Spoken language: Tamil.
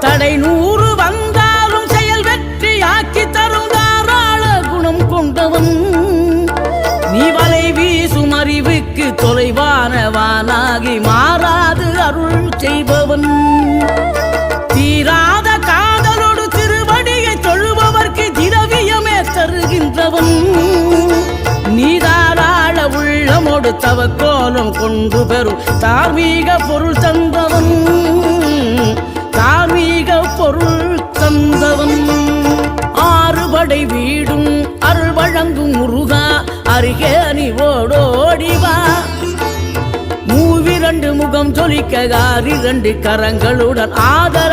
தடை 100 வந்தாலும் செயல் வெற்றி ஆக்கி தரும் தாராள குணம் கொண்டவன் நீ வலை வீசும் அறிவுக்கு தொலைவானவானாகி மாறாது அருள் செய்பவன் தீராத காதலோடு திருவடியை தொழுபவர்க்கு திரவியமே தருகின்றவன் நீ தாராள உள்ளமோடு தவக்கோலம் கொண்டு பெறும் தார்மீக பொருள் தந்தவன் தார்மீக பொருள் தந்தவன் ஆறுபடை வீடும் அருள் வழங்கும் முருகா அருகே நீ ஓடோடிவா மூவிரண்டு முகம் ஜொலிக்க 2 கரங்களுடன் ஆதர